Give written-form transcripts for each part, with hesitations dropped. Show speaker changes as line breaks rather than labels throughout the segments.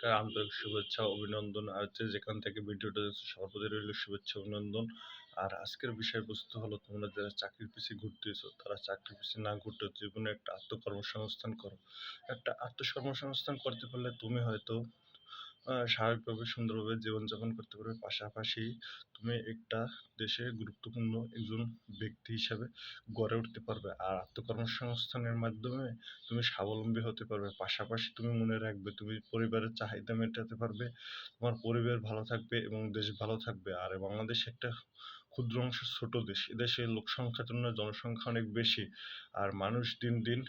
নমস্কার, আন্তরিক শুভেচ্ছা, অভিনন্দন। আর যে যেখান থেকে ভিডিওটা দেখছো সবার প্রতি রইল শুভেচ্ছা, অভিনন্দন। আর আজকের বিষয়বস্তু হলো, তোমরা যারা চাকরির পিছে ঘুরতেছো তারা চাকরির পিছে না ঘুরতে জীবনে একটা আত্মকর্মসংস্থান করো। একটা আত্মকর্মসংস্থান করতে পারলে তুমি হয়তো স্বাভাবিকভাবে সুন্দরভাবে জীবনযাপন করতে পারবে। পাশাপাশি তুমি একটা দেশে গুরুত্বপূর্ণ একজন ব্যক্তি হিসাবে গড়ে উঠতে পারবে। আর আত্মকর্মসংস্থানের মাধ্যমে তুমি স্বাবলম্বী হতে পারবে। পাশাপাশি তুমি মনে রাখবে তুমি পরিবারের চাহিদা মেটাতে পারবে, তোমার পরিবার ভালো থাকবে এবং দেশ ভালো থাকবে। আর বাংলাদেশ একটা ক্ষুদ্র অংশের ছোট দেশ। এদেশে লোক সংখ্যার জন্য জনসংখ্যা অনেক বেশি। আর মানুষ দিন দিন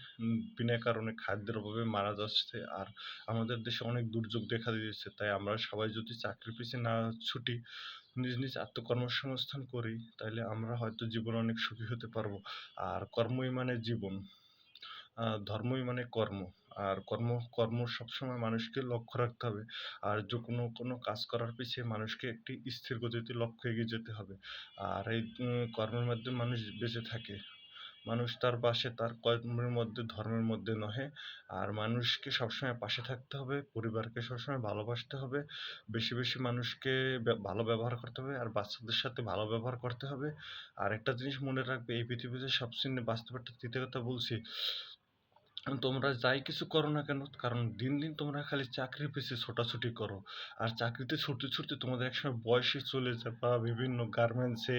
বিনা কারণে খাদ্যের অভাবে মারা যাচ্ছে। আর আমাদের দেশে অনেক দুর্যোগ দেখা দিয়েছে। তাই আমরা সবাই যদি চাকরির পিছে না ছুটি, নিজ নিজ আত্মকর্মসংস্থান করি, তাহলে আমরা হয়তো জীবনে অনেক সুখী হতে পারবো। আর কর্মই মানে জীবন, ধর্মই মানে কর্ম। আর কর্ম সবসময় মানুষকে লক্ষ্য রাখতে হবে। আর যে কোনো কাজ করার পিছে মানুষকে একটি স্থির গতিতে লক্ষ্যে এগিয়ে যেতে হবে। আর এই কর্মের মাধ্যমে মানুষ বেঁচে থাকে। মানুষ তার পাশে তার কর্মের মধ্যে, ধর্মের মধ্যে নহে। আর মানুষকে সবসময় পাশে থাকতে হবে, পরিবারকে সবসময় ভালোবাসতে হবে, বেশি বেশি মানুষকে ভালো ব্যবহার করতে হবে, আর বাচ্চাদের সাথে ভালো ব্যবহার করতে হবে। আর একটা জিনিস মনে রাখবে, এই পৃথিবীতে সবচেয়ে বাস্তব একটা তৃতীয় কথা বলছি, তোমরা যাই কিছু করো না কেন, কারণ দিন দিন তোমরা খালি চাকরির পিছে ছোটাছুটি করো। আর চাকরিতে ছুটতে ছুটতে তোমাদের একসময় বয়সে চলে যায়, বা বিভিন্ন গার্মেন্টসে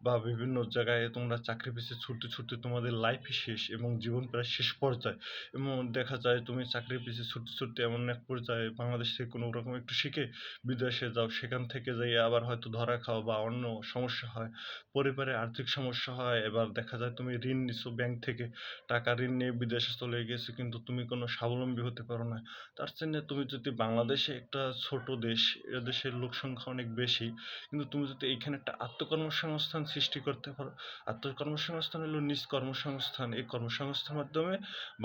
বা বিভিন্ন জায়গায় তোমরা চাকরি পিছে ছুটতে ছুটতে তোমাদের লাইফই শেষ এবং জীবন প্রায় শেষ পর্যায়ে। এবং দেখা যায় তুমি চাকরির পিছে ছুটতে ছুটতে এমন এক পর্যায়ে বাংলাদেশ থেকে কোনো রকম একটু শিখে বিদেশে যাও, সেখান থেকে যাই আবার হয়তো ধরা খাও বা অন্য সমস্যা হয়, পরিবারে আর্থিক সমস্যা হয়। এবার দেখা যায় তুমি ঋণ নিছো ব্যাংক থেকে, টাকা ঋণ নিয়ে বিদেশে চলে গেছে, কিন্তু তুমি কোনো স্বাবলম্বী হতে পারো না। তার জন্য তুমি যদি বাংলাদেশে, একটা ছোট দেশ, এ দেশের লোক সংখ্যা অনেক বেশি, কিন্তু তুমি যদি এইখানে একটা আত্মকর্মসংস্থান সৃষ্টি করতে পারো। আত্মকর্মসংস্থান হলো নিজ কর্মসংস্থান। এই কর্মসংস্থানের মাধ্যমে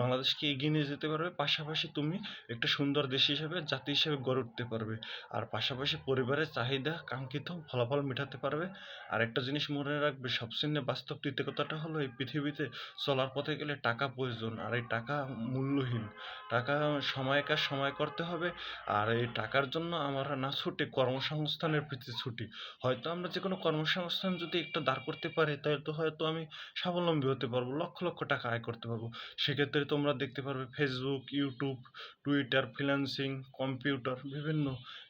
বাংলাদেশকে এগিয়ে নিয়ে যেতে পারবে। পাশাপাশি তুমি একটা সুন্দর দেশ হিসেবে, জাতি হিসেবে গড়ে উঠতে পারবে। আর পাশাপাশি পরিবারের চাহিদা, কাঙ্ক্ষিত ফলাফল মেটাতে পারবে। আর একটা জিনিস মনে রাখবে, সবচেয়ে বাস্তব কৃতজ্ঞতাটা হলো, এই পৃথিবীতে চলার পথে গেলে টাকা প্রয়োজন। আর এই টাকা মূল্যহীন। টাকা সময় কাজ সময় করতে হবে। আর এই টাকার জন্য আমরা না ছুটে কর্মসংস্থানের পিছে ছুটি। হয়তো আমরা যে কোনো কর্মসংস্থান যদি একটা দাঁড় করতে পারি, তাহলে তো হয়তো আমি স্বাবলম্বী হতে পারবো, লক্ষ লক্ষ টাকা আয় করতে পারবো। সেক্ষেত্রে তোমরা দেখতে পারবে Facebook, YouTube, Twitter, freelancing, computer, বিভিন্ন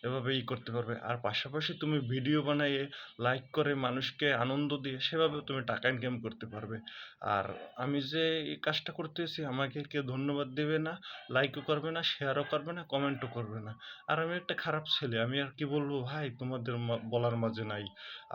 এভাবে করতে পারবে। আর পাশাপাশি তুমি ভিডিও বানিয়ে লাইক করে মানুষকে আনন্দ দিয়ে সেভাবে তুমি টাকা ইনকাম করতে পারবে। আর আমি যে এই কাজটা করতেছি, আমাকে কেউ ধন্যবাদ দেবে না, লাইকও করবে না, শেয়ারও করবে না, কমেন্টও করবে না। আর আমি একটা খারাপ ছেলে, আমি আর কি বলবো ভাই, তোমাদের বলার মাঝে নাই।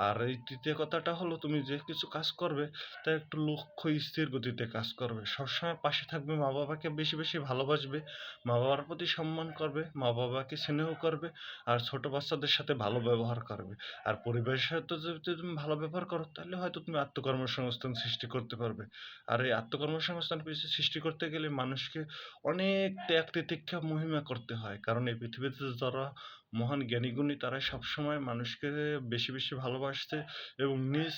আর এই তৃতীয় কথাটা হলো, তুমি যে কিছু কাজ করবে তা একটু লক্ষ্য স্থির গতিতে কাজ করবে, সবসময় পাশে থাকবে, মা বাবাকে বেশি বেশি ভালোবাসবে, মা বাবার প্রতি সম্মান করবে, মা বাবাকে স্নেহ করবে, আর ছোট বাচ্চাদের সাথে ভালো ব্যবহার করবে। আর পরিবারের সাথে যদি তুমি ভালো ব্যবহার করো, তাহলে হয়তো তুমি আত্মকর্মসংস্থান সৃষ্টি করতে পারবে। আর এই আত্মকর্মসংস্থান সৃষ্টি করতে গেলে মানুষকে অনেক ত্যাগ তিতিক্ষা মহিমা করতে হয়। কারণ এই পৃথিবীতে যারা মহান জ্ঞানীগুণী, তারা সবসময় মানুষকে বেশি বেশি ভালোবাসতে এবং নিজ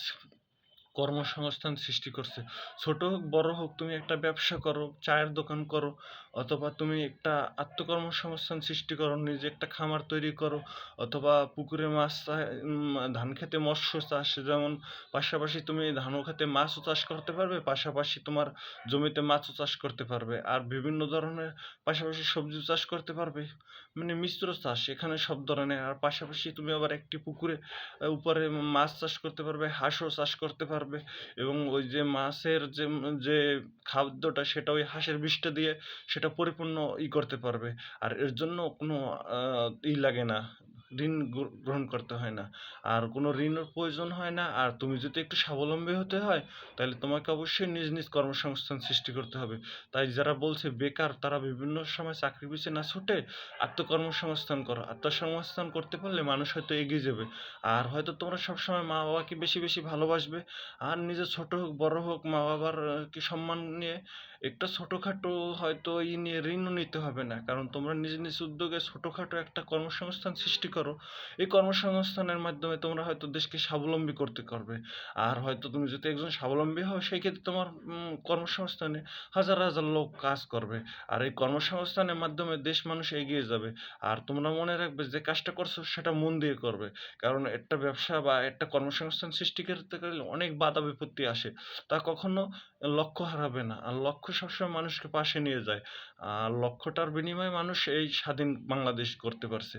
কর্মসংস্থান সৃষ্টি করছে। ছোট হোক বড় হোক, তুমি একটা ব্যবসা করো, চায়ের দোকান করো, অথবা তুমি একটা আত্মকর্মসংস্থান সৃষ্টি করো, নিজে একটা খামার তৈরি করো, অথবা পুকুরে মাছ ধান খেতে মৎস্য চাষ, যেমন পাশাপাশি তুমি ধানও খেতে মাছও চাষ করতে পারবে, পাশাপাশি তোমার জমিতে মাছও চাষ করতে পারবে। আর বিভিন্ন ধরনের পাশাপাশি সবজি চাষ করতে পারবে, মানে মিশ্র চাষ এখানে সব ধরনের। আর পাশাপাশি তুমি আবার একটি পুকুরে উপরে মাছ চাষ করতে পারবে, হাঁসও চাষ করতে পারবে, এবং ওই যে মাছের যে যে খাদ্যটা, সেটা ওই হাঁসের বিষটা দিয়ে সেটা পরিপূর্ণ করতে পারবে। আর এর জন্য কোনো লাগে না, ঋণ গ্রহণ করতে হয় না, আর কোনো ঋণের প্রয়োজন হয় না। আর তুমি যদি একটু স্বাবলম্বী হতে হয়, তাহলে তোমাকে অবশ্যই নিজ নিজ কর্মসংস্থান সৃষ্টি করতে হবে। তাই যারা বলছে বেকার, তারা বিভিন্ন সময় চাকরি পিছিয়ে না ছুটে আত্মকর্মসংস্থান করো। আত্মসংস্থান করতে পারলে মানুষ হয়তো এগিয়ে যাবে। আর হয়তো তোমরা সবসময় মা বাবাকে বেশি বেশি ভালোবাসবে। আর নিজে ছোট হোক বড় হোক, মা বাবার কি সম্মান নিয়ে একটা ছোটখাটো হয়তো নিয়ে ঋণও নিতে হবে না। কারণ তোমরা নিজ, নিজ উদ্যোগে ছোটখাটো একটা কর্মসংস্থান সৃষ্টি করো। এই কর্মসংস্থানের মাধ্যমে তোমরা হয়তো দেশকে স্বাবলম্বী করতে পারবে। আর হয়তো তুমি যদি একজন স্বাবলম্বী হও সেই ক্ষেত্রে তোমার কর্মসংস্থানে হাজার, হাজার লোক কাজ করবে। আর এই কর্মসংস্থানের মাধ্যমে দেশ মানুষ এগিয়ে যাবে। আর তোমরা মনে রাখবে যে কাজটা করছো সেটা মন দিয়ে করবে। কারণ একটা ব্যবসা বা একটা কর্মসংস্থান সৃষ্টি করতে গেলে অনেক বাধা বিপত্তি আসে। তা কখনো লক্ষ্য হারাবে না। আর লক্ষ্য সবসময় মানুষকে পাশে নিয়ে যায়। আর লক্ষ্যটার বিনিময়ে মানুষ এই স্বাধীন বাংলাদেশ গড়তে পারছে।